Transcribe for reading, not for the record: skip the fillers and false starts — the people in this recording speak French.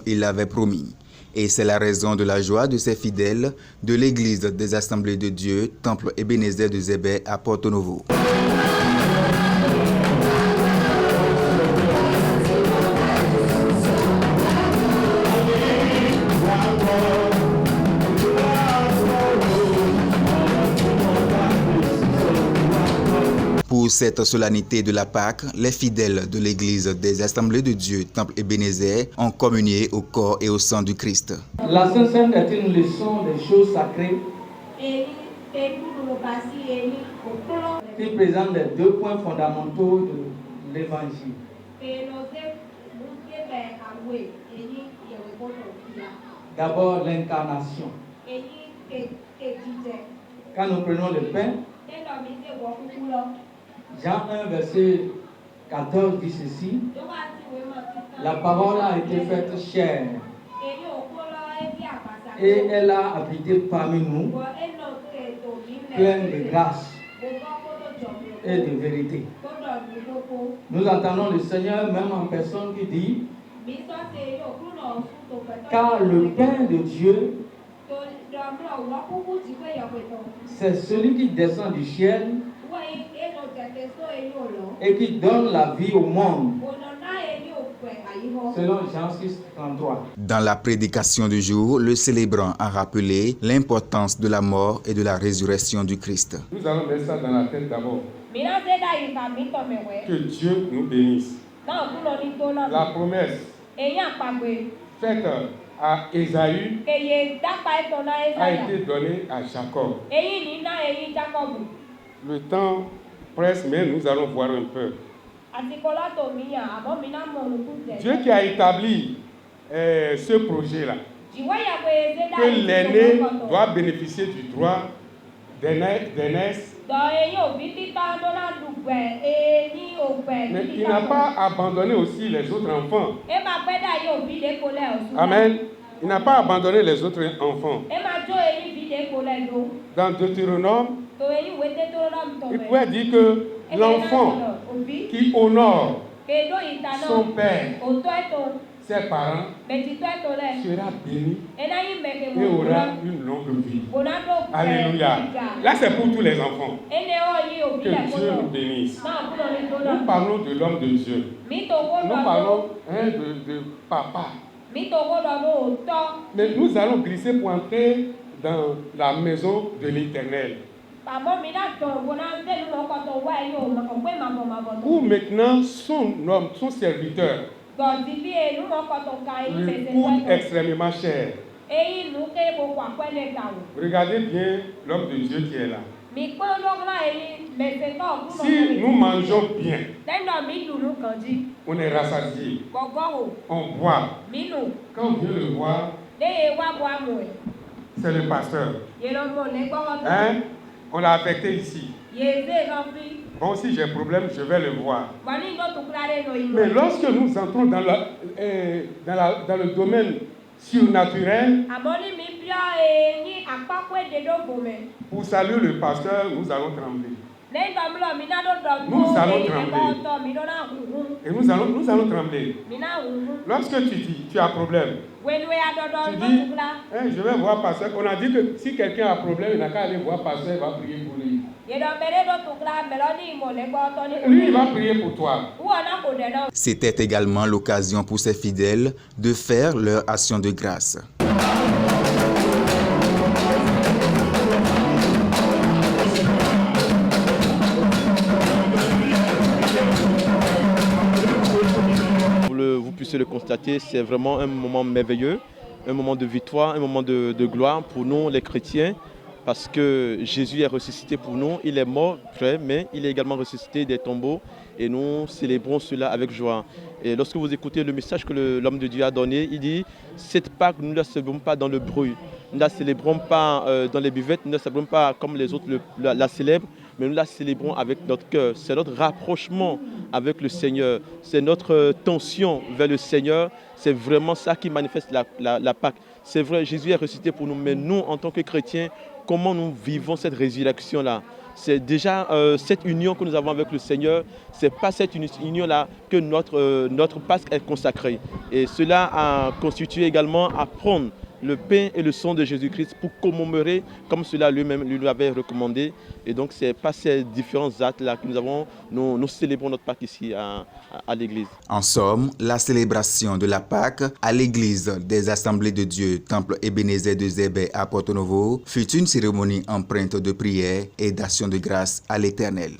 il l'avait promis. Et c'est la raison de la joie de ses fidèles de l'Église des Assemblées de Dieu, Temple Ebenezer de Zébé à Porto Novo. Pour cette solennité de la Pâque, les fidèles de l'Église des Assemblées de Dieu, Temple Ebenezer, ont communié au corps et au sang du Christ. La Sainte Seine est une leçon des choses sacrées qui présente les deux points fondamentaux de l'Évangile. D'abord, l'incarnation. Quand nous prenons le pain, Jean 1, verset 14 dit ceci: la parole a été faite chair et elle a habité parmi nous, pleine de grâce et de vérité. Nous entendons le Seigneur même en personne qui dit: car le pain de Dieu, c'est celui qui descend du ciel et qui donne la vie au monde. Selon Jean 6, 33. Dans la prédication du jour, le célébrant a rappelé l'importance de la mort et de la résurrection du Christ. Nous allons mettre ça dans la tête d'abord. Que Dieu nous bénisse. La promesse faite à Ésaü a été donnée à Jacob. Le temps presse, mais nous allons voir un peu. Dieu qui a établi ce projet-là, que l'aîné doit bénéficier du droit d'aînesse, mais il n'a pas abandonné aussi les autres enfants. Amen. Il n'a pas abandonné les autres enfants. Dans Deutéronome, il pouvait dire que l'enfant qui honore son père, ses parents, sera béni et aura une longue vie. Alléluia. Là, c'est pour tous les enfants. Que Dieu nous bénisse. Nous parlons de l'homme de Dieu. Nous parlons de papa. Mais nous allons glisser pour entrer dans la maison de l'Éternel. Où maintenant son homme, son serviteur, lui coûte extrêmement cher. Regardez bien l'homme de Dieu qui est là. Si nous mangeons bien, on est rassasié, on boit. Quand on vient le voir, c'est le pasteur. Hein? On l'a affecté ici. Bon, si j'ai un problème, je vais le voir. Mais lorsque nous entrons dans le domaine surnaturel, pour saluer le pasteur, nous allons trembler. Nous allons trembler. Et nous allons trembler. Lorsque tu dis, tu as un problème, tu dis, je vais voir pasteur. On a dit que si quelqu'un a un problème, il n'a qu'à aller voir pasteur, il va prier pour lui. Lui, il va prier pour toi. C'était également l'occasion pour ses fidèles de faire leur action de grâce. Vous puissiez le constater, c'est vraiment un moment merveilleux, un moment de victoire, un moment de gloire pour nous les chrétiens, parce que Jésus est ressuscité pour nous, il est mort, mais il est également ressuscité des tombeaux et nous célébrons cela avec joie. Et lorsque vous écoutez le message que l'homme de Dieu a donné, il dit « Cette Pâque, nous ne la célébrons pas dans le bruit, nous ne la célébrons pas dans les buvettes, nous ne la célébrons pas comme les autres la célèbrent, mais nous la célébrons avec notre cœur. C'est notre rapprochement avec le Seigneur, c'est notre tension vers le Seigneur, c'est vraiment ça qui manifeste la Pâque. C'est vrai, Jésus est ressuscité pour nous, mais nous, en tant que chrétiens, comment nous vivons cette résurrection-là. C'est déjà cette union que nous avons avec le Seigneur, ce n'est pas cette union-là que notre Pâque est consacrée. Et cela a constitué également à prendre le pain et le sang de Jésus-Christ pour commémorer comme cela lui-même lui avait recommandé. Et donc, ce n'est pas ces différents actes-là que nous célébrons notre Pâque ici à l'église. En somme, la célébration de la Pâque à l'église des Assemblées de Dieu, Temple Ebenezer de Zébé à Porto Novo, fut une cérémonie empreinte de prière et d'action de grâce à l'Éternel.